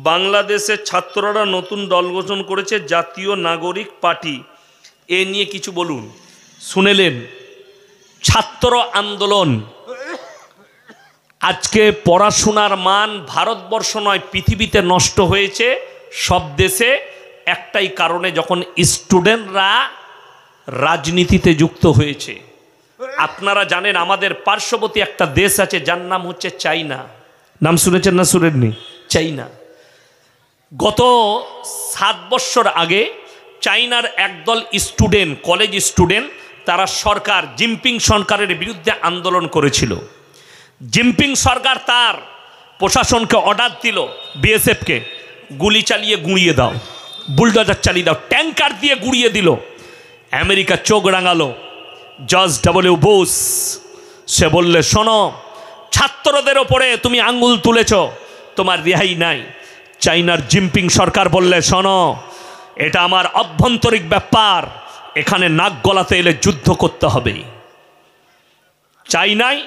বাংলাদেশের ছাত্ররা নতুন দল গঠন করেছে জাতীয় নাগরিক পার্টি, এ নিয়ে কিছু বলুন। শুনেলেন, ছাত্র আন্দোলন আজকে পড়াশোনার মান ভারতবর্ষ নয় পৃথিবীতে নষ্ট হয়েছে সব দেশে একটাই কারণে, যখন স্টুডেন্টরা রাজনীতিতে যুক্ত হয়েছে। আপনারা জানেন আমাদের পার্শ্ববর্তী একটা দেশ আছে যার নাম হচ্ছে চাইনা। নাম শুনেছেন না শুনেননি? চাইনা। গত 7 বছর আগে চাইনার একদল স্টুডেন্ট, কলেজ স্টুডেন্ট, তারা সরকার জিনপিং সরকারের বিরুদ্ধে আন্দোলন করেছিল। জিনপিং সরকার তার প্রশাসনকে অর্ডার দিল, বিএসএফকে গুলি চালিয়ে গুঁড়িয়ে দাও, বুলডোজার চালিয়ে দাও, ট্যাঙ্কার দিয়ে গুঁড়িয়ে দিল। আমেরিকা চোখ রাঙালো। জর্জ ডব্লিউ বুশ সে বললে, শোনো, ছাত্রদের ওপরে তুমি আঙ্গুল তুলেছ, তোমার রেহাই নাই। চাইনার জিনপিং সরকার বললে, শোনো, এটা আমার অভ্যন্তরীণ ব্যাপার, এখানে নাক গলাতে এলে যুদ্ধ করতে হবে। চাইনাই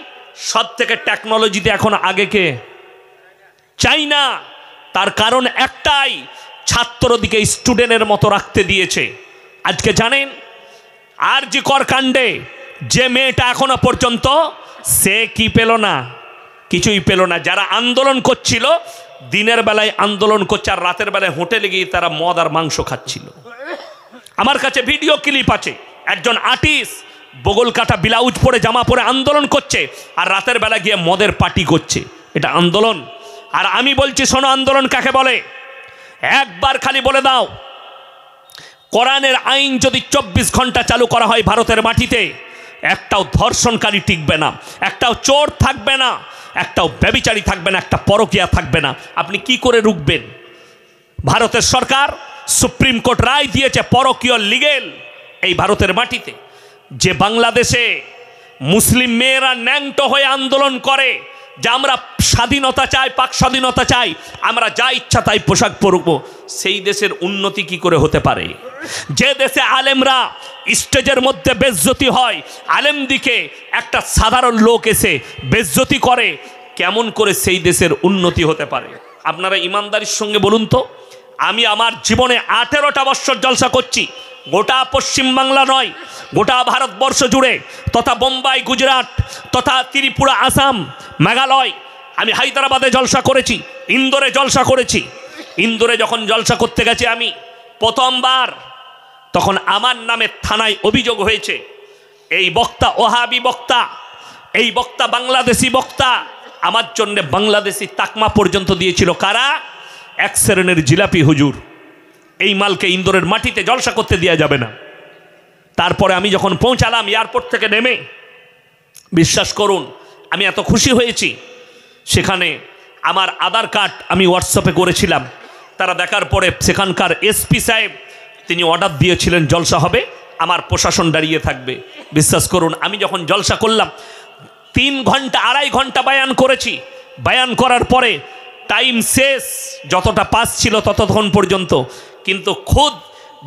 সব থেকে টেকনোলজিতে এখন আগে কে? চাইনা। তার কারণ একটাই, ছাত্রদিকে স্টুডেন্টের মতো রাখতে দিয়েছে। আজকে জানেন আরজি কর কাণ্ডে যে মেয়েটা এখনো পর্যন্ত সে কি পেল না? কিছুই পেল না। যারা আন্দোলন করছিল দিনের বেলায় আন্দোলন করছে আর রাতের বেলায় হোটেলে গিয়ে তারা মদ আর মাংস খাচ্ছিল। আমার কাছে ভিডিও ক্লিপ আছে, একজন আর্টিস্ট বগল কাটা ব্লাউজ পরে জামা পরে আন্দোলন করছে আর রাতের বেলা গিয়ে মদের পার্টি করছে। এটা আন্দোলন? আর আমি বলছি, শোনো, আন্দোলন কাকে বলে? একবার খালি বলে দাও, কোরআনের আইন যদি 24 ঘন্টা চালু করা হয় ভারতের মাটিতে, একটাও ধর্ষণকারী টিকবে না, একটাও চোর থাকবে না, একটাও ব্যভিচারী থাকবে না, একটা পরকীয়া থাকবে না। আপনি কি করে রুখবেন? ভারতের সরকার সুপ্রিম কোর্ট রায় দিয়েছে পরকীয় লিগেল এই ভারতের মাটিতে। যে বাংলাদেশে মুসলিম মেয়েরা ন্যাংটো হয়ে আন্দোলন করে যে আমরা স্বাধীনতা চাই, পাক স্বাধীনতা চাই, আমরা যা ইচ্ছা তাই পোশাক পরব, সেই দেশের উন্নতি কি করে হতে পারে? যে দেশে আলেমরা স্টেজের মধ্যে বেজ্জতি হয়, আলেম দিকে একটা সাধারণ লোক এসে বেজ্জতি করে, কেমন করে সেই দেশের উন্নতি হতে পারে? আপনারা ইমানদারির সঙ্গে বলুন তো। আমি আমার জীবনে 18টা বছর জলসা করছি, গোটা পশ্চিমবাংলা নয়, গোটা ভারতবর্ষ জুড়ে, তথা বোম্বাই, গুজরাট, তথা ত্রিপুরা, আসাম, মেঘালয়। আমি হায়দ্রাবাদে জলসা করেছি, ইন্দোরে জলসা করেছি। ইন্দোরে যখন জলসা করতে গেছি আমি প্রথমবার, তখন আমার নামে থানায় অভিযোগ হয়েছে, এই বক্তা ওহাবি বক্তা, এই বক্তা বাংলাদেশি বক্তা। আমার জন্য বাংলাদেশি তাকমা পর্যন্ত দিয়েছিল কারা? এক শ্রেণীর জিলাপি হুজুর। এই মালকে ইন্দোরের মাটিতে জলসা করতে দেওয়া যাবে না। তারপরে আমি যখন পৌঁছালাম এয়ারপোর্ট থেকে নেমে, বিশ্বাস করুন আমি এত খুশি হয়েছি। সেখানে আমার আধার কার্ড আমি হোয়াটসঅ্যাপে করেছিলাম। তারা দেখার পরে সেখানকার এসপি সাহেব তিনি অর্ডার দিয়েছিলেন জলসা হবে, আমার প্রশাসন দাঁড়িয়ে থাকবে। বিশ্বাস করুন আমি যখন জলসা করলাম 3 ঘন্টা 2.5 ঘন্টা বায়ান করেছি। বায়ান করার পরে টাইম শেষ, যতটা পাস ছিল ততক্ষণ পর্যন্ত। কিন্তু খুদ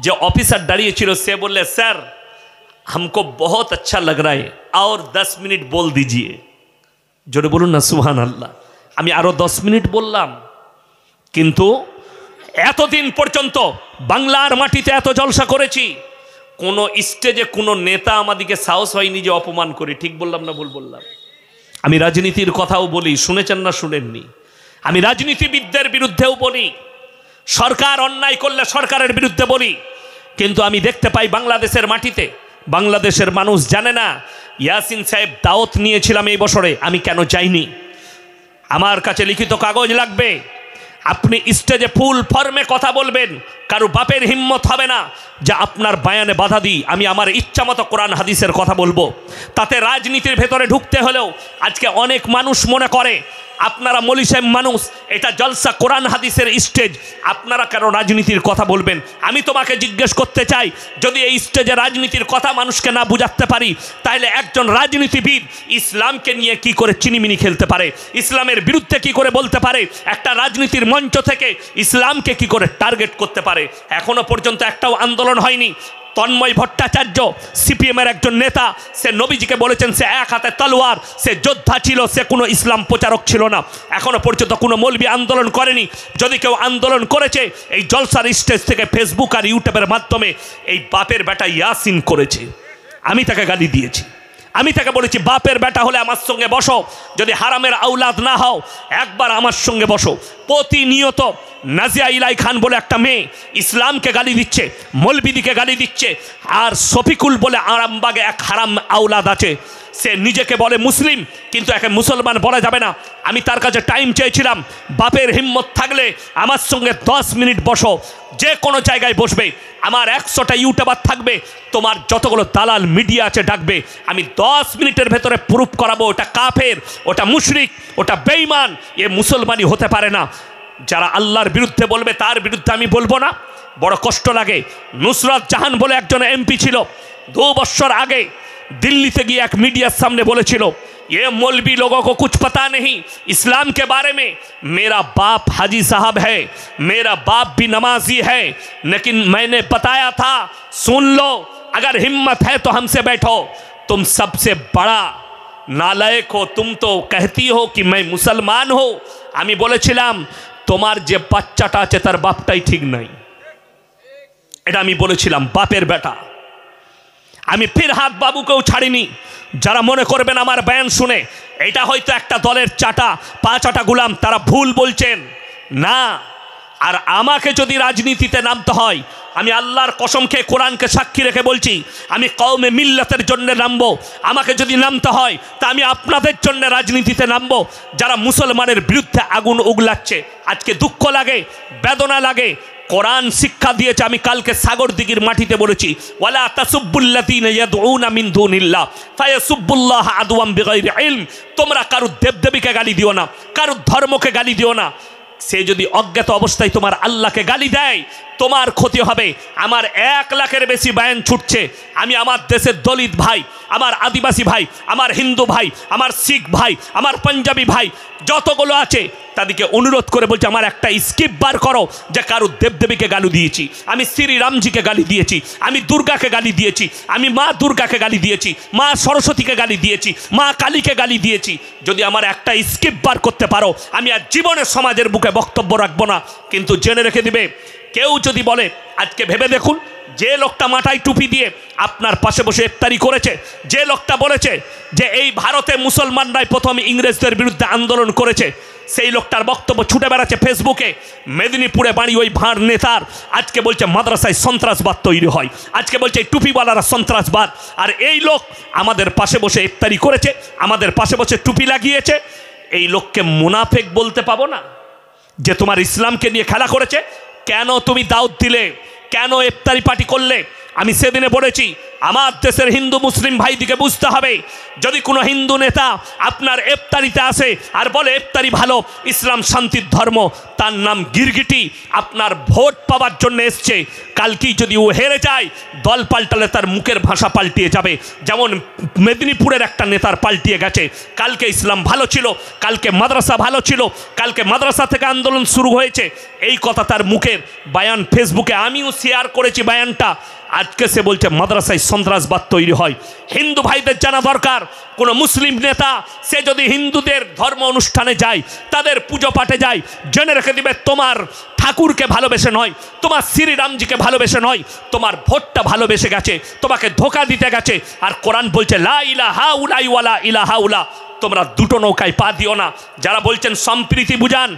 যে অফিসার দাঁড়িয়েছিল সে বললে, স্যার हमको बहुत अच्छा लग रहा है और 10 मिनट बोल दीजिए। জোরে বলুন না সুবহান আল্লাহ। আমি আরো 10 মিনিট বললাম, কিন্তু এতদিন পর্যন্ত বাংলার মাটিতে এত জলসা করেছি, কোনো স্টেজে কোনো নেতা আমাদেরকে সাহস হয়নি যে অপমান করি। ঠিক বললাম না ভুল বললাম? আমি রাজনীতির কথাও বলি, শুনেছেন না শুনেননি? আমি রাজনীতিবিদদের বিরুদ্ধেও বলি, সরকার অন্যায় করলে সরকারের বিরুদ্ধে বলি। কিন্তু আমি দেখতে পাই বাংলাদেশের মাটিতে বাংলাদেশের মানুষ জানে না ইয়াসিন সাহেব দাওয়াত নিয়েছিলাম এই বছরে, আমি কেন যাইনি? আমার কাছে লিখিত কাগজ লাগবে। আপনি স্টেজে ফুল ফর্মে কথা বলবেন, কারো বাপের হিম্মত হবে না যে আপনার বায়ানে বাধা দিই। আমি আমার ইচ্ছা মতো কোরআন হাদিসের কথা বলবো। তাতে রাজনীতির ভেতরে ঢুকতে হলেও আজকে অনেক মানুষ মনে করে আপনারা মৌলী সাহেব মানুষ, এটা জলসা কোরআন হাদিসের স্টেজ, আপনারা কেন রাজনীতির কথা বলবেন? আমি তোমাকে জিজ্ঞেস করতে চাই, যদি এই স্টেজে রাজনীতির কথা মানুষকে না বুঝাতে পারি, তাহলে একজন রাজনীতিবিদ ইসলামকে নিয়ে কি করে চিনিমিনি খেলতে পারে? ইসলামের বিরুদ্ধে কি করে বলতে পারে? একটা রাজনীতির মঞ্চ থেকে ইসলামকে কি করে টার্গেট করতে পারে? এখনো পর্যন্ত একটাও আন্দোলন হয়নি। তন্ময় ভট্টাচার্য সিপিএমের একজন নেতা, সে নবীজিকে বলেছেন সে এক হাতে তলোয়ার, সে যোদ্ধা ছিল, সে কোনো ইসলাম প্রচারক ছিল না। এখনো পর্যন্ত কোনো মৌলবি আন্দোলন করেনি। যদি কেউ আন্দোলন করেছে এই জলসার স্টেজ থেকে ফেসবুক আর ইউটিউবের মাধ্যমে এই বাপের বেটা ইয়াসিন করেছে। আমি তাকে গালি দিয়েছি, আমি তাকে বলেছি বাপের বেটা হলে আমার সঙ্গে বসো, যদি হারামের আউলাদ না হও একবার আমার সঙ্গে বসো। প্রতিনিয়ত নাজিয়া ইলাই খান বলে একটা মেয়ে ইসলামকে গালি দিচ্ছে, মৌলবিদিকে গালি দিচ্ছে। আর শফিকুল বলে আরামবাগে এক হারাম আউলাদ আছে, সে নিজেকে বলে মুসলিম কিন্তু একে মুসলমান বলা যাবে না। আমি তার কাছে টাইম চেয়েছিলাম, বাপের হিম্মত থাকলে আমার সঙ্গে 10 মিনিট বসো, যে কোনো জায়গায় বসবে, আমার 100টা ইউটিউবার থাকবে, তোমার যতগুলো দালাল মিডিয়া আছে ডাকবে, আমি 10 মিনিটের ভেতরে প্রুফ করাবো ওটা কাফের, ওটা মুশরিক, ওটা বেঈমান, এ মুসলমানই হতে পারে না। যারা আল্লাহর বিরুদ্ধে বলবে তার বিরুদ্ধে আমি বলবো না। বড় কষ্ট লাগে। নুসরাত জাহান বলে একজন এমপি ছিল, 2 বছর আগে दिल्ली से गया एक मीडिया सामने बोले चलो ये मौलवी लोगों को कुछ पता नहीं इस्लाम के बारे में। मेरा बाप हाजी साहब है, मेरा बाप भी नमाजी है, लेकिन मैंने बताया था सुन लो, अगर हिम्मत है तो हमसे बैठो। तुम सबसे बड़ा नालायक हो, तुम तो कहती हो कि मैं मुसलमान हो। आमी बोलेছিলাম তোমার যে বাচ্চাটা আছে তার বাপটাই ঠিক নাই, এটা আমি বলেছিলাম বাপের বেটা। আমি ফিরহাদ বাবুকেও ছাড়িনি। যারা মনে করবেন আমার বয়ান শুনে এটা হয়তো একটা দলের চাটা পাঁচাটা গুলাম, তারা ভুল বলছেন না। আর আমাকে যদি রাজনীতিতে নামতে হয়, আমি আল্লাহর কসম খেয়ে কোরআনকে সাক্ষী রেখে বলছি, আমি কওমে মিল্লাতের জন্য নামবো। আমাকে যদি নামতে হয় তা আমি আপনাদের জন্য রাজনীতিতে নামবো, যারা মুসলমানের বিরুদ্ধে আগুন উগলাচ্ছে। আজকে দুঃখ লাগে, বেদনা লাগে। কোরআন শিক্ষা দিয়েছে। আমি কালকে সাগর দিঘির মাটিতে বলেছি, ওয়ালা তাসুব্বুল্লাযীনা ইয়াদউনা মিন দুনিল্লাহ ফায়াসুব্বুল্লাহ আদওয়াম বিগাইরি ইলম। তোমরা কারো দেবদেবীকে গালি দিও না, কারো ধর্মকে গালি দিও না। সে যদি অজ্ঞাত অবস্থায় তোমার আল্লাহকে গালি দেয় তোমার ক্ষতি হবে। আমার 1 লাখের বেশি বয়ান ছুটছে। আমি আমার দেশের দলিত ভাই, আমার আদিবাসী ভাই, আমার হিন্দু ভাই, আমার শিখ ভাই, আমার পাঞ্জাবি ভাই যতগুলো আছে তাদেরকে অনুরোধ করে বলছি আমার একটা স্কিপ বার করো যে কারো দেবদেবীকে গালি দিয়েছি, আমি শ্রী রামজিকে গালি দিয়েছি, আমি দুর্গাকে গালি দিয়েছি, আমি মা দুর্গাকে গালি দিয়েছি, মা সরস্বতীকে গালি দিয়েছি, মা কালীকে গালি দিয়েছি। যদি আমার একটা স্কিপ বার করতে পারো আমি আর জীবনে সমাজের বুকে বক্তব্য রাখবো না। কিন্তু জেনে রেখে দিবে, কেউ যদি বলে, আজকে ভেবে দেখুন, যে লোকটা মাথায় টুপি দিয়ে আপনার পাশে বসে ইফতারি করেছে, যে লোকটা বলেছে যে এই ভারতে মুসলমানরাই প্রথম ইংরেজদের বিরুদ্ধে আন্দোলন করেছে, সেই লোকটার বক্তব্য ছুটে বেড়াচ্ছে ফেসবুকে। মেদিনীপুরে বাড়ি ওই ভাঁড় নেতার, আজকে বলছে মাদ্রাসায় সন্ত্রাসবাদ তৈরি হয়, আজকে বলছে টুপিওয়ালারা সন্ত্রাসবাদ। আর এই লোক আমাদের পাশে বসে ইফতারি করেছে, আমাদের পাশে বসে টুপি লাগিয়েছে। এই লোককে মুনাফেক বলতে পাবো না যে তোমার ইসলামকে নিয়ে খেলা করেছে? কেন তুমি দাওয়াত দিলে, কেন ইফতারি পার্টি করলে? আমি সেদিনে বলেছি আমার দেশের হিন্দু মুসলিম ভাইদিকে বুঝতে হবে, যদি কোনো হিন্দু নেতা আপনার ইফতারিতে আসে আর বলে ইফতারি ভালো, ইসলাম শান্তির ধর্ম, তার নাম গিরগিটি, আপনার ভোট পাওয়ার জন্য এসছে। কালকেই যদি ও হেরে যায়, দল পাল্টালে তার মুখের ভাষা পাল্টিয়ে যাবে, যেমন মেদিনীপুরের একটা নেতার পাল্টিয়ে গেছে। কালকে ইসলাম ভালো ছিল, কালকে মাদ্রাসা ভালো ছিল, কালকে মাদ্রাসা থেকে আন্দোলন শুরু হয়েছে, এই কথা তার মুখের বয়ান ফেসবুকে আমিও শেয়ার করেছি বয়ানটা। আজকে সে বলছে মাদ্রাসায় সন্ত্রাসবাদ তৈরি হয়। হিন্দু ভাইদের জানা দরকার, কোনো মুসলিম নেতা সে যদি হিন্দুদের ধর্ম অনুষ্ঠানে যায়, তাদের পুজো পাঠে যায়, জেনে রেখে দিবে তোমার ঠাকুরকে ভালোবেসে নয়, তোমার শ্রীরামজিকে ভালোবেসে নয়, তোমার ভোটটা ভালোবেসে গেছে, তোমাকে ধোকা দিতে গেছে। আর কোরআন বলছে লা ইলাহা উলাই ওয়ালা ইলাহা উলা, তোমরা দুটো নৌকায় পা দিও না। যারা বলছেন সম্প্রীতি বুঝান,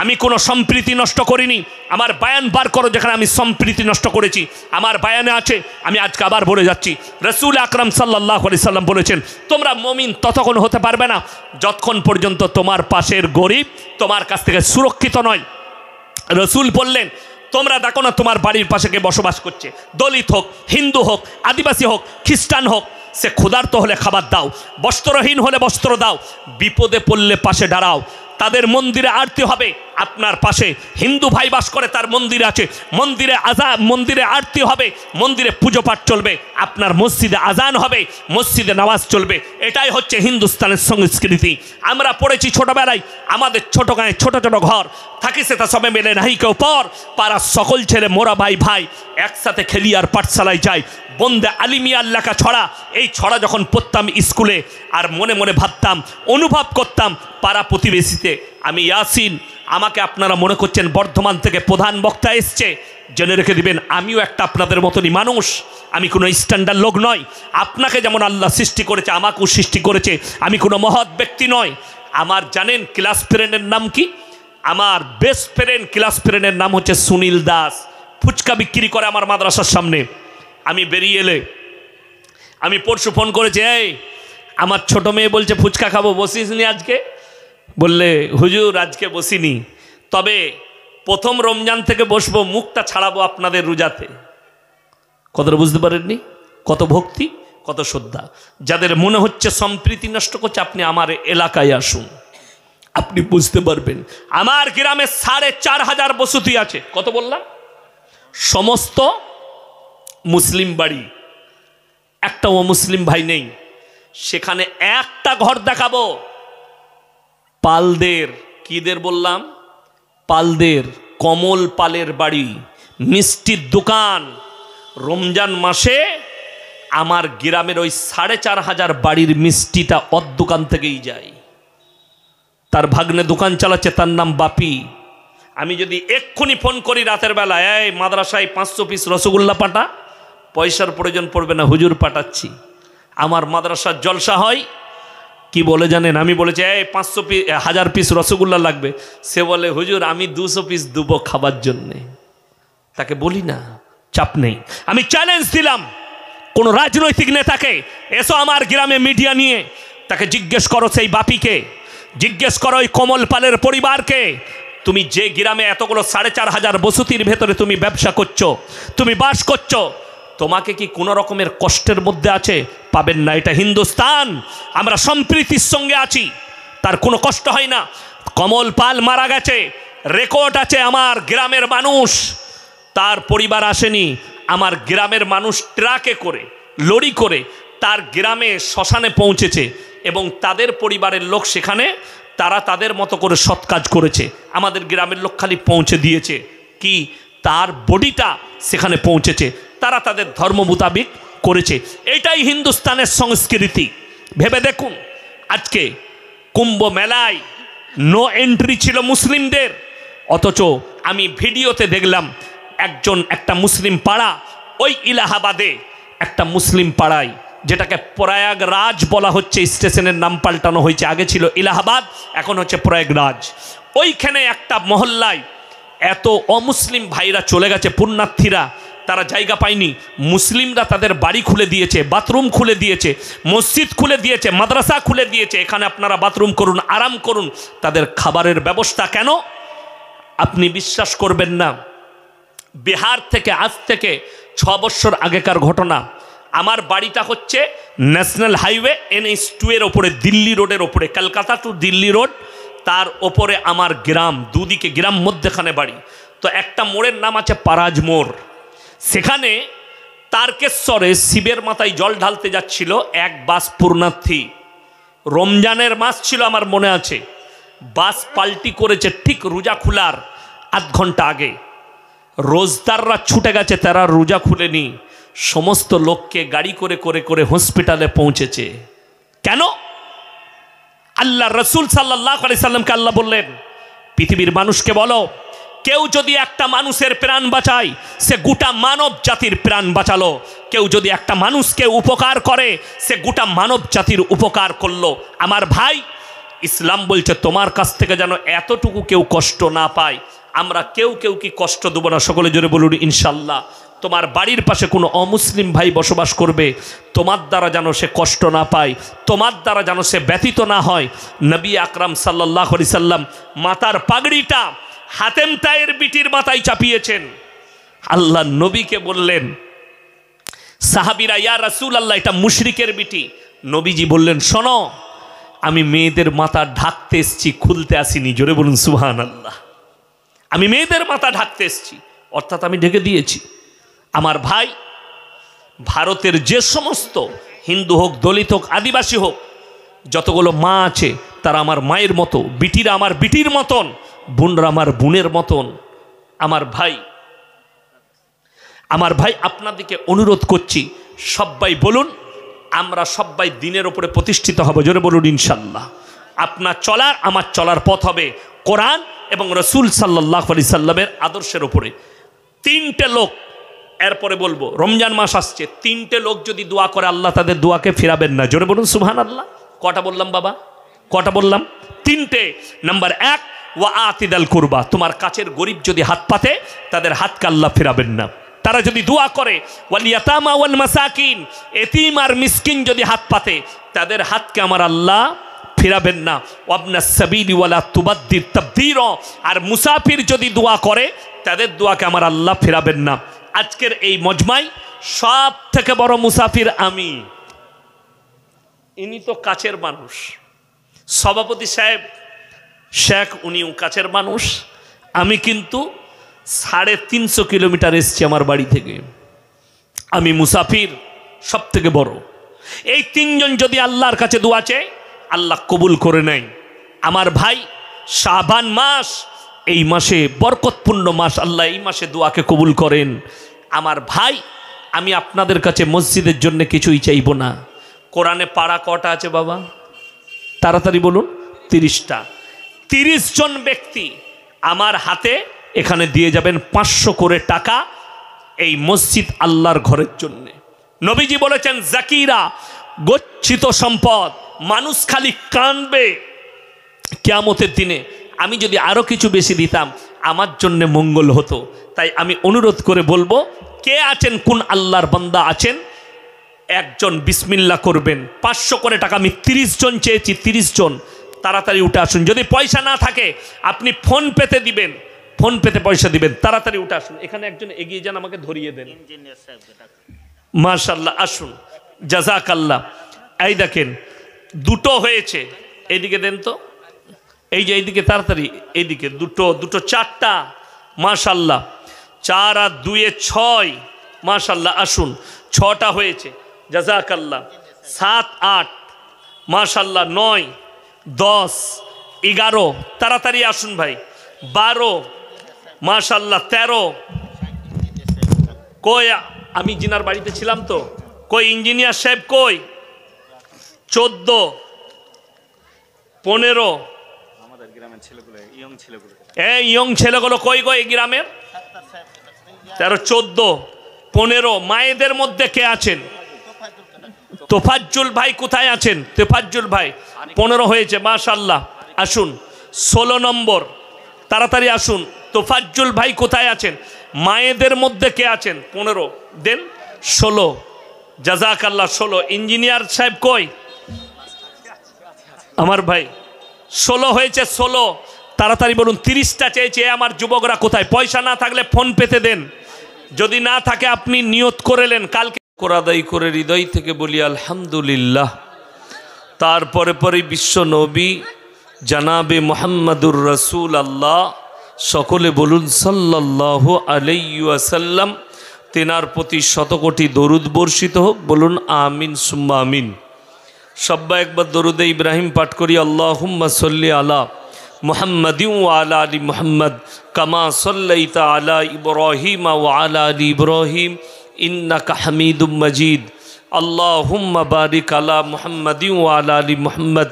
আমি কোনো সম্প্রীতি নষ্ট করিনি। আমার বয়ান বার করো যেখানে আমি সম্প্রীতি নষ্ট করেছি, আমার বয়ানে আছে। আমি আজকে আবার বলে যাচ্ছি, রাসূল আকরাম সাল্লাল্লাহু আলাইহি সাল্লাম বলেছেন তোমরা মুমিন ততক্ষণ হতে পারবে না যতক্ষণ পর্যন্ত তোমার পাশের গরিব তোমার কাছ থেকে সুরক্ষিত নয়। রাসূল বললেন তোমরা দেখো না তোমার বাড়ির পাশে কে বসবাস করছে, দলিত হোক, হিন্দু হোক, আদিবাসী হোক, খ্রিস্টান হোক, সে ক্ষুধার্ত হলে খাবার দাও, বস্ত্রহীন হলে বস্ত্র দাও, বিপদে পড়লে পাশে দাঁড়াও। তাদের মন্দিরে আরতি হবে। আপনার পাশে হিন্দু ভাই বাস করে, তার মন্দির আছে, মন্দিরে আরতি হবে, মন্দিরে পুজো পাঠ চলবে, আপনার মসজিদে আজান হবে, মসজিদে নামাজ চলবে। এটাই হচ্ছে হিন্দুস্তানের সংস্কৃতি। আমরা পড়েছি ছোটবেলায়, আমাদের ছোট গায়ে ছোট ছোট ঘর থাকি, সেটা সবে মেলে নাহি কেউ পর, পাড়ার সকল ছেলে মোরা ভাই ভাই একসাথে খেলি আর পাঠশালায় যাই। বন্দে আলিমিয়ার লেখা ছড়া, এই ছড়া যখন পড়তাম স্কুলে, আর মনে মনে ভাবতাম, অনুভব করতাম পাড়া প্রতিবেশীতে আমি ইয়াসিন, আমাকে আপনারা মনে করছেন বর্ধমান থেকে প্রধান বক্তা এসছে, জেনে রেখে দিবেন আমিও একটা আপনাদের মতনই মানুষ, আমি কোনো স্ট্যান্ডার্ড লোক নয়। আপনাকে যেমন আল্লাহ সৃষ্টি করেছে আমাকেও সৃষ্টি করেছে, আমি কোনো মহৎ ব্যক্তি নয়। আমার জানেন ক্লাস ফ্রেন্ডের নাম কি? আমার বেস্ট ফ্রেন্ড, ক্লাস ফ্রেন্ডের নাম হচ্ছে সুনীল দাস। ফুচকা বিক্রি করে আমার মাদ্রাসার সামনে। আমি বেরিয়ে এলে, আমি পরশু ফোন করেছি, এই আমার ছোট মেয়ে বলছে ফুচকা খাবো, বসিস নি আজকে? বললে হুজুর আজকে বসিনি, তবে প্রথম রমজান থেকে বসবো, মুখটা ছাড়াবো আপনাদের রোজাতে। কতটা বুঝতে পারেননি? কত ভক্তি, কত শ্রদ্ধা। যাদের মনে হচ্ছে সম্প্রীতি নষ্ট করছে, আপনি আমার এলাকায় আসুন, আপনি বুঝতে পারবেন। আমার গ্রামে 4,500 বসতি আছে। কত বললাম? সমস্ত মুসলিম বাড়ি, একটা অমুসলিম ভাই নেই। সেখানে একটা ঘর দেখাবো পালদের, কিদের বললাম? পালদের, কমল পালের বাড়ি, মিষ্টির দোকান। রমজান মাসে আমার গ্রামের ওই 4,500 বাড়ির মিষ্টিটা ওর দোকান থেকেই যায়। তার ভাগ্নে দোকান চালাচ্ছে, তার নাম বাপি। আমি যদি এক্ষুনি ফোন করি রাতের বেলা, এই মাদ্রাসায় 500 পিস রসগোল্লা পাঠা, পয়সার প্রয়োজন পড়বে না, হুজুর পাঠাচ্ছি। আমার মাদ্রাসার জলসা হয়, কি বলে জানেন? আমি বলেছি এই 500 পিস 1000 পিস রসগোল্লা লাগবে, সে বলে হুজুর আমি 200 পিস দেবো খাবার জন্যে। তাকে বলি না, চাপ নেই। আমি চ্যালেঞ্জ দিলাম কোন রাজনৈতিক নেতাকে, এসো আমার গ্রামে মিডিয়া নিয়ে, তাকে জিজ্ঞেস করো সেই বাপিকে, জিজ্ঞেস করো ওই কমল পালের পরিবারকে, তুমি যে গ্রামে এতগুলো 4,500 বসতির ভেতরে তুমি ব্যবসা করছো, তুমি বাস করছো, তোমাকে কি কোনো রকমের কষ্টের মধ্যে আছে? পাবেন না। এটা হিন্দুস্তান, আমরা সম্প্রীতির সঙ্গে আছি, তার কোনো কষ্ট হয় না। কমল পাল মারা গেছে, রেকর্ড আছে, আমার গ্রামের মানুষ, তার পরিবার আসেনি, আমার গ্রামের মানুষ ট্রাকে করে, লরি করে তার গ্রামে শ্মশানে পৌঁছেছে, এবং তাদের পরিবারের লোক সেখানে, তারা তাদের মতো করে সৎ কাজ করেছে। আমাদের গ্রামের লোক খালি পৌঁছে দিয়েছে কি, তার বডিটা সেখানে পৌঁছেছে, তারা তাদের ধর্ম মোতাবিক করেছে। এটাই হিন্দুস্তানের সংস্কৃতি। ভেবে দেখুন, আজকে কুম্ভ মেলায় নো এন্ট্রি ছিল মুসলিমদের, অথচ আমি ভিডিওতে দেখলাম একটা মুসলিম পাড়া, ওই ইলাহাবাদে একটা মুসলিম পাড়ায়, যেটাকে প্রয়াগরাজ বলা হচ্ছে, স্টেশনের নাম পাল্টানো হয়েছে, আগে ছিল ইলাহাবাদ, এখন হচ্ছে প্রয়াগরাজ। ওইখানে একটা মহল্লায় এত অমুসলিম ভাইরা চলে গেছে, পুণ্যার্থীরা, তারা জায়গা পায়নি, মুসলিমরা তাদের বাড়ি খুলে দিয়েছে, বাথরুম খুলে দিয়েছে, মসজিদ খুলে দিয়েছে, মাদ্রাসা খুলে দিয়েছে, এখানে আপনারা বাথরুম করুন, আরাম করুন। তাদের খাবারের ব্যবস্থা কেন? আপনি বিশ্বাস করবেন না, বিহার থেকে আজ থেকে 6 বছর আগেকার ঘটনা। আমার বাড়িটা হচ্ছে ন্যাশনাল হাইওয়ে NH2 এর ওপরে, দিল্লি রোডের ওপরে, কলকাতা টু দিল্লি রোড, তার ওপরে আমার গ্রাম, দুদিকে গ্রাম, মধ্যখানে বাড়ি। তো একটা মোড়ের নাম আছে পারাজ মোড়। সেখানে তারকেশ্বরে শিবের মাথায় জল ঢালতে যাচ্ছিল এক বাস পুণ্যার্থী। রমজানের মাস ছিল আমার মনে আছে, বাস পাল্টি করেছে ঠিক রোজা খোলার আধ ঘন্টা আগে। রোজদাররা ছুটে গেছে, তারা রোজা খুলেনি, সমস্ত লোককে গাড়ি করে করে করে হসপিটালে পৌঁছেছে। কেন? আল্লাহ রসুল সাল্লাল্লাহু আলাইহি সাল্লামকে আল্লাহ বললেন, পৃথিবীর মানুষকে বলো, কেউ যদি একটা মানুষের প্রাণ বাঁচায়, সে গোটা মানব জাতির প্রাণ বাঁচালো। কেউ যদি একটা মানুষকে উপকার করে, সে গোটা মানব জাতির উপকার করলো। আমার ভাই, ইসলাম বলছে তোমার কাছ থেকে যেন এতটুকু কেউ কষ্ট না পায়। আমরা কেউ কেউ কি কষ্ট দেবো না, সকলে জোরে বলুন ইনশাল্লাহ। তোমার বাড়ির পাশে কোনো অমুসলিম ভাই বসবাস করবে, তোমার দ্বারা যেন সে কষ্ট না পায়, তোমার দ্বারা যেন সে ব্যতীত না হয়। নবী আকরাম সাল্লাল্লাহু আলাইহি সাল্লাম মাথার পাগড়িটা হাতেম তায়ের বিটির মাথায় চাপিয়েছেন। আল্লাহ নবীকে বললেন, সাহাবীরা ইয়া রাসূলুল্লাহ, এটা মুশরিকের বিটি। নবীজি বললেন, শোনো, আমি মেয়েদের মাথা ঢাকতে এসছি, খুলতে আসিনি। জোরে বলুন সুবহানাল্লাহ। আমি মেয়েদের মাথা ঢাকতে এসছি, অর্থাৎ আমি ঢেকে দিয়েছি। আমার ভাই, ভারতের যে সমস্ত হিন্দু হোক, দলিত হোক, আদিবাসী হোক, যতগুলো মা আছে তারা আমার মায়ের মতো, বিটিরা আমার বিটির মতন, বোনরা আমার বোনের মতন। আমার ভাই আপনাদেরকে অনুরোধ করছি, সবাই বলুন আমরা সবাই দিনের ওপরে প্রতিষ্ঠিত হব। জোরে বলুন ইনশাল্লাহ। আপনার চলার আমার চলার পথ হবে কোরআন এবং রসুল সাল্লাল্লাহু আলাইহি সাল্লামের আদর্শের ওপরে। তিনটে লোক, এরপরে বলবো রমজান মাস আসছে, তিনটে লোক যদি দোয়া করে আল্লাহ তাদের দোয়াকে ফিরাবেন না। জোরে বলুন সুবহানাল্লাহ। কটা বললাম বাবা? কটা বললাম? তিনটে। নাম্বার এক, ওয়া আতিদাল কুরবা, তোমার কাছের গরিব যদি হাত পাতে তাদের হাতকে আল্লাহ ফিরাবেন না। তারা যদি দোয়া করে ওয়াল ইয়াতামা ওয়াল মাসাকিন, এতিম আর মিসকিন যদি হাত পাতে তাদের হাতকে আমার আল্লাহ ফিরাবেন না। ওয়াবনাস সাবিলি ওয়ালা তুবাদ্দির তাবদীরা, আর মুসাফির যদি দোয়া করে তাদের দোয়াকে আমার আল্লাহ ফিরাবেন না। আজকের এই মজমায় সব থেকে বড় মুসাফির আমি। ইনি তো কাছের মানুষ, সভাপতি সাহেব শেখ, উনিও কাছের মানুষ। আমি কিন্তু 350 কিলোমিটার এসছি আমার বাড়ি থেকে। আমি মুসাফির সব থেকে বড়। এই তিনজন যদি আল্লাহর কাছে দোয়া চায় আল্লাহ কবুল করে নেয়। আমার ভাই, শাবান মাস, এই মাসে বরকতপূর্ণ মাস, আল্লাহ এই মাসে দোয়াকে কবুল করেন। আমার ভাই, আমি আপনাদের কাছে মসজিদের জন্য কিছুই চাইব না। কোরআনে পাড়া কটা আছে বাবা? তাড়াতাড়ি বলুন। 30টা। 30 জন ব্যক্তি আমার হাতে এখানে দিয়ে যাবেন 500 করে টাকা, এই মসজিদ আল্লাহর ঘরের জন্য। নবীজি বলেছেন জাকিরা, গচ্ছিত সম্পদ। মানুষ খালি কানবে কিয়ামতের দিনে। আমি যদি আরো কিছু বেশি দিতাম আমার জন্য মঙ্গল হতো। তাই আমি অনুরোধ করে বলবো, কে আছেন, কোন আল্লাহর বান্দা আছেন, একজন বিসমিল্লাহ করবেন। 500 করে টাকা আমি 30 জন চেয়েছি, 30 জন তাড়াতাড়ি উঠে আসুন। যদি পয়সা না থাকে আপনি ফোন পেতে দিবেন, ফোন পেতে পয়সা দিবেন। তাড়াতাড়ি উঠে আসুন। এখানে একজন এগিয়ে যান, আমাকে ধরিয়ে দেন। মাশাআল্লাহ, আসুন, জাযাকাল্লাহ। এই দেখেন দুটো হয়েছে, এইদিকে দেন তো, এই যে এইদিকে তাড়াতাড়ি, এইদিকে দুটো, দুটো 4টা। মাশাআল্লাহ, 4 আর 2 এ 6। মাশাআল্লাহ, আসুন, 6টা হয়েছে, জাযাকাল্লাহ। 7, 8, মাশাআল্লাহ, 9, 10, 11, তাড়াতাড়ি আসুন ভাই। 12, মাশাআল্লাহ, 13। কই আমি জিনার বাড়িতে ছিলাম তো, কই ইঞ্জিনিয়ার সাহেব কই? 14, 15। আমাদের গ্রামের ছেলেগুলো, এই ইয়ং ছেলেগুলো কই কই গ্রামের? 13, 14, 15। মায়েদের মধ্যে কে আছেন? তোফাজ্জুল ভাই কোথায় আছেন? তোফাজ্জুল ভাই 15 হয়েছে, মাশাআল্লাহ। আসুন 16 নম্বর, তাড়াতাড়ি আসুন। তোফাজ্জুল ভাই কোথায় আছেন? মায়েদের মধ্যে কে আছেন? 15 দেন। 16, জাযাকাল্লাহ, 16। ইঞ্জিনিয়ার সাহেব কই? আমার ভাই 16 হয়েছে, 16 তাড়াতাড়ি বলুন। 30টা চেয়েছে আমার যুবকরা কোথায়? পয়সা না থাকলে ফোন পেতে দেন, যদি না থাকে আপনি নিয়ত করেলেন কালকে কোরআদাই করে হৃদয় থেকে বলি আলহামদুলিল্লাহ। তারপরে পরে বিশ্ব নবী জানাবে মুহাম্মাদুর রাসূল আল্লাহ, সকলে বলুন সাল্লাল্লাহু আলাইহি ওয়াসাল্লাম। তেনার প্রতি শতকোটি দরুদ বর্ষিত হোক, বলুন আমিন সুম্মা আমিন। সবাই একবার দরুদে ইব্রাহিম পাঠ করি। আল্লাহুম্মা সাল্লি আলা মুহাম্মাদিন ওয়া আলা আলি মুহাম্মদ কামা সাল্লাইতা আলা ইব্রাহিম ওয়া আলা আলি ইব্রাহিম ইন্নাকা হামিদুম মাজিদ। আল্লাহুম্মা বারিক আলা মুহাম্মাদিন ওয়া আলা আলি মুহাম্মদ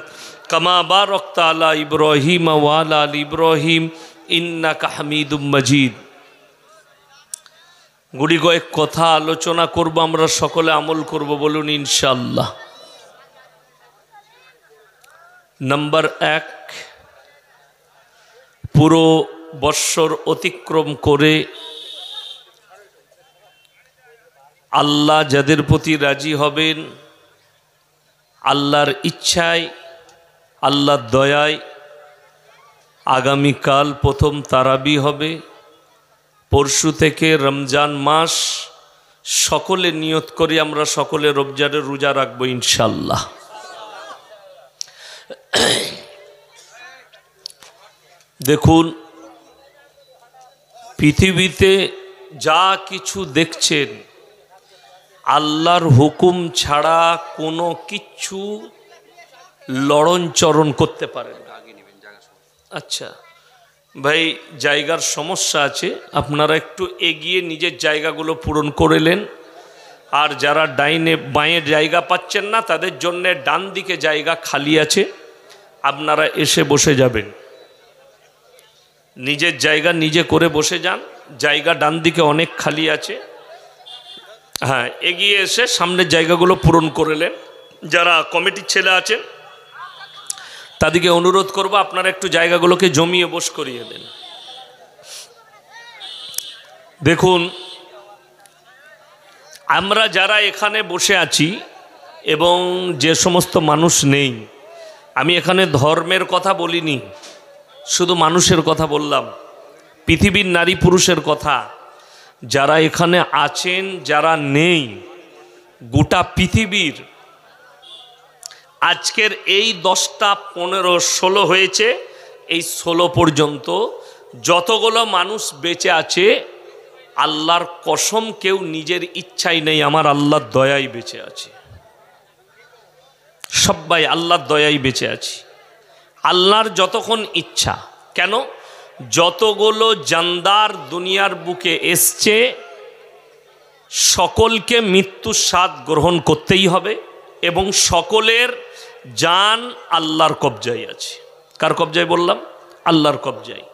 কামা বারাকতা আলা ইব্রাহিম ওয়া আলা আলি ইব্রাহিম ইন্নাকা হামিদুম মাজিদ। গুড়ি কয়েক কথা আলোচনা করব, আমরা সকলে আমল করব, বলুন ইনশাআল্লাহ। নাম্বার 1, পুরো বৎসর অতিক্রম করে আল্লাহ যাদের প্রতি রাজি হবেন, আল্লাহর ইচ্ছায়, আল্লাহর দয়ায় আগামীকাল প্রথম তারাবি হবে। পরশু থেকে রমজান মাস, সকলে নিয়ত করি আমরা সকলে রমজানের রোজা রাখবো ইনশাআল্লাহ। দেখুন, পৃথিবীতে যা কিছু দেখছেন আল্লাহর হুকুম ছাড়া কোনো কিচ্ছু লড়নচরণ করতে পারে না। আচ্ছা ভাই, জায়গার সমস্যা আছে, আপনারা একটু এগিয়ে নিজের জায়গাগুলো পূরণ করেলেন। আর যারা ডাইনে বাঁয়ে জায়গা পাচ্ছেন না তাদের জন্য ডান দিকে জায়গা খালি আছে, আপনারা এসে বসে যাবেন। নিজের জায়গা নিজে করে বসে যান, জায়গা ডান দিকে অনেক খালি আছে। হ্যাঁ, এগিয়ে এসে সামনের জায়গাগুলো পূরণ করলেন। যারা কমিটির ছেলে আছেন তাদেরকে অনুরোধ করব আপনারা একটু জায়গাগুলোকে জমিয়ে বস করিয়ে দেন। দেখুন, আমরা যারা এখানে বসে আছি এবং যে সমস্ত মানুষ নেই, আমি এখানে ধর্মের কথা বলিনি, শুধু মানুষের কথা বললাম, পৃথিবীর নারী পুরুষের কথা। যারা এখানে আছেন, যারা নেই, গোটা পৃথিবীর আজকের এই 10টা 15 16 হয়েছে, এই 16 পর্যন্ত যতগুলো মানুষ বেঁচে আছে, আল্লাহর কসম কেউ নিজের ইচ্ছাই নেই, আমার আল্লাহর দয়াই বেঁচে আছে। সবাই আল্লাহর দয়াই বেঁচে আছি, আল্লাহর যতক্ষণ ইচ্ছা। কেন? যতগুলো জানদার দুনিয়ার বুকে এসছে সকলকে মৃত্যুর স্বাদ গ্রহণ করতেই হবে এবং সকলের জান আল্লাহর কবজায় আছে। কার কবজায় বললাম? আল্লাহর কবজায়।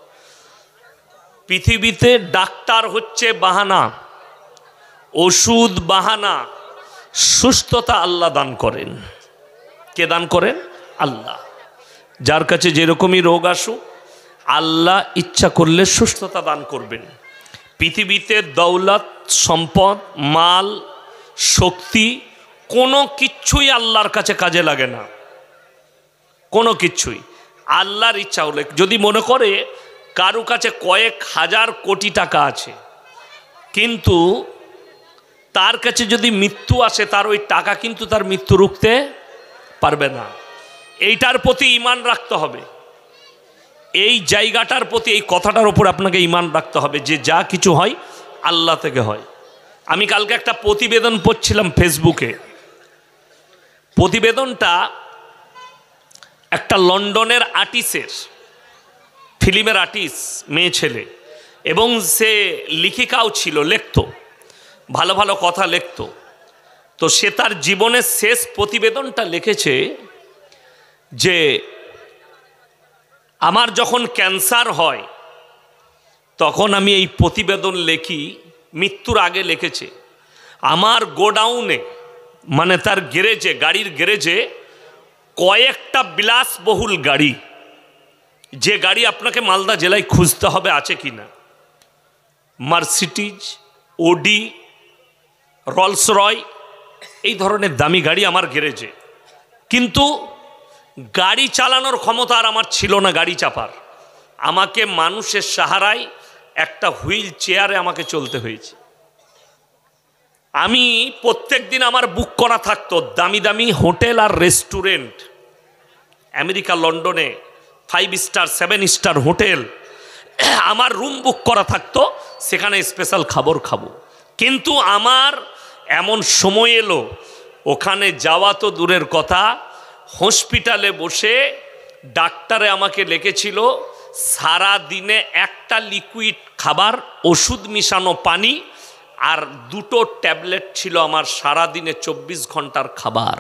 পৃথিবীতে ডাক্তার হচ্ছে বাহানা, ওষুধ বাহানা, সুস্থতা আল্লাহ দান করেন। কে দান করেন? আল্লাহ। যার কাছে যেরকমই রোগ আসুক, আল্লাহ ইচ্ছা করলে সুস্থতা দান করবেন। পৃথিবীতে দৌলত, সম্পদ, মাল, শক্তি কোনো কিচ্ছুই আল্লাহর কাছে কাজে লাগে না, কোনো কিচ্ছুই। আল্লাহর ইচ্ছা হলে, যদি মনে করে কারো কাছে কয়েক হাজার কোটি টাকা আছে, কিন্তু তার কাছে যদি মৃত্যু আসে, তার ওই টাকা কিন্তু তার মৃত্যু রুখতে পারবে না। এইটার প্রতি ঈমান রাখতে হবে, এই জায়গাটার প্রতি, এই কথাটার উপর আপনাকে ঈমান রাখতে হবে যে যা কিছু হয় আল্লাহ থেকে হয়। আমি কালকে একটা প্রতিবেদন পড়ছিলাম ফেসবুকে। প্রতিবেদনটা একটা লন্ডনের আর্টিস্টের, ফিল্মের আর্টিস্ট, মেয়ে ছেলে, এবং সে লেখিকাও ছিল, লিখতো, ভালো ভালো কথা লিখতো। তো সে তার জীবনের শেষ প্রতিবেদনটা লিখেছে যে আমার যখন ক্যান্সার হয় তখন আমি এই প্রতিবেদন লিখি, মৃত্যুর আগে লিখেছে, আমার গোডাউনে, মানে তার গ্যারেজে, গাড়ির গ্যারেজে কয়েকটা বিলাসবহুল গাড়ি, যে গাড়ি আপনাকে মালদা জেলায় খুঁজতে হবে আছে কি না, মার্সিডিজ, ওডি, রলস রয়, এই ধরনের দামি গাড়ি আমার গ্যারেজে। কিন্তু গাড়ি চালানোর ক্ষমতা আর আমার ছিল না, গাড়ি চাপার। আমাকে মানুষের সাহারায় একটা হুইল চেয়ারে আমাকে চলতে হয়েছে। আমি প্রত্যেক দিন আমার বুক করা থাকতো দামি দামি হোটেল আর রেস্টুরেন্ট, আমেরিকা লন্ডনে 5 স্টার 7 স্টার হোটেল, আমার রুম বুক করা থাকতো, সেখানে স্পেশাল খাবার খাবো। কিন্তু আমার এমন সময় এলো, ওখানে যাওয়া তো দূরের কথা, হসপিটালে বসে ডাক্তারে আমাকে লিখেছিল সারা দিনে একটা লিকুইড খাবার, ওষুধ মিশানো পানি আর 2টো ট্যাবলেট ছিল আমার সারা দিনে 24 ঘন্টার খাবার।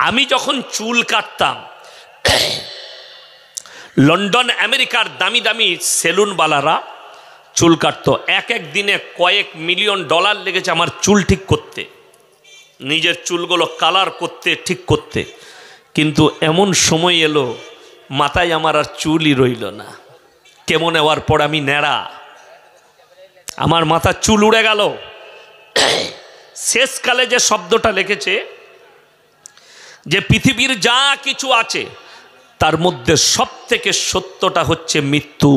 আমি যখন চুল কাটতাম, লন্ডন আমেরিকার দামি দামি সেলুনওয়ালারা চুল কাটতো, এক এক দিনে কয়েক মিলিয়ন ডলার লেগেছে আমার চুল ঠিক করতে, নিজের চুলগুলো কালার করতে, ঠিক করতে। কিন্তু এমন সময় এলো মাথায় আমার আর চুলই রইল না। কেমন হওয়ার পর আমি ন্যাড়া, আমার মাথার চুল উড়ে গেল। শেষকালে যে শব্দটা লিখেছে যে পৃথিবীর যা কিছু আছে তার মধ্যে সবথেকে সত্যটা হচ্ছে মৃত্যু।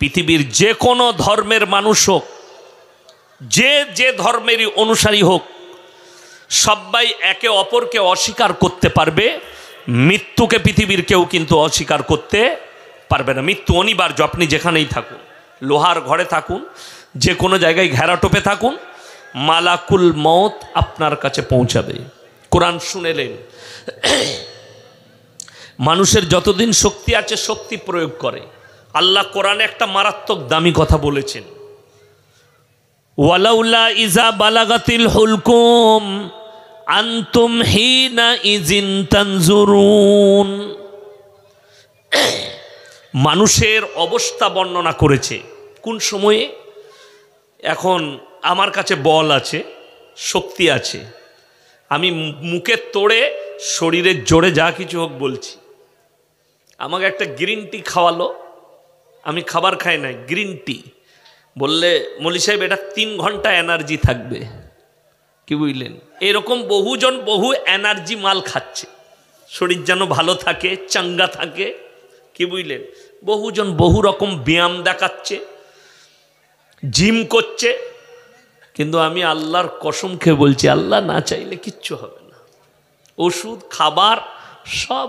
পৃথিবীর যে কোনো ধর্মের মানুষ হোক, যে যে ধর্মেরই অনুসারী হোক, সবাই একে অপরকে অস্বীকার করতে পারবে, মৃত্যুকে পৃথিবীর কেউ কিন্তু অস্বীকার করতে পারবে না। মৃত্যু অনিবার্য, আপনি যেখানেই থাকুন, লোহার ঘরে থাকুন, যে কোনো জায়গায় ঘেরাটোপে থাকুন, মালাকুল মউত আপনার কাছে পৌঁছাবে। কোরআন শুনেলেন, মানুষের যতদিন শক্তি আছে শক্তি প্রয়োগ করে। আল্লাহ কোরআনে একটা মারাত্মক দামি কথা বলেছেন, ওয়ালাউলা ইজা বালাগাতিল হুলকুম আনতুম হিনা ইজিন তানজুরুন। মানুষের অবস্থা বর্ণনা করেছে কোন সময়ে। এখন আমার কাছে বল আছে, শক্তি আছে, আমি মুখের তোড়ে শরীরের জোরে যা কিছু হোক বলছি। আমাকে একটা গ্রিন টি খাওয়ালো, আমি খাবার খাই নাই, গ্রিন টি বললে মৌলী সাহেব এটা 3 ঘন্টা এনার্জি থাকবে, কি বুঝলেন? এরকম বহুজন বহু এনার্জি মাল খাচ্ছে, শরীর যেন ভালো থাকে, চাঙ্গা থাকে, কি বুঝলেন? বহুজন বহু রকম ব্যায়াম দেখাচ্ছে, জিম করছে, কিন্তু আমি আল্লাহর কসম খেয়ে বলছি, আল্লাহ না চাইলে কিচ্ছু হবে না। ওষুধ খাবার সব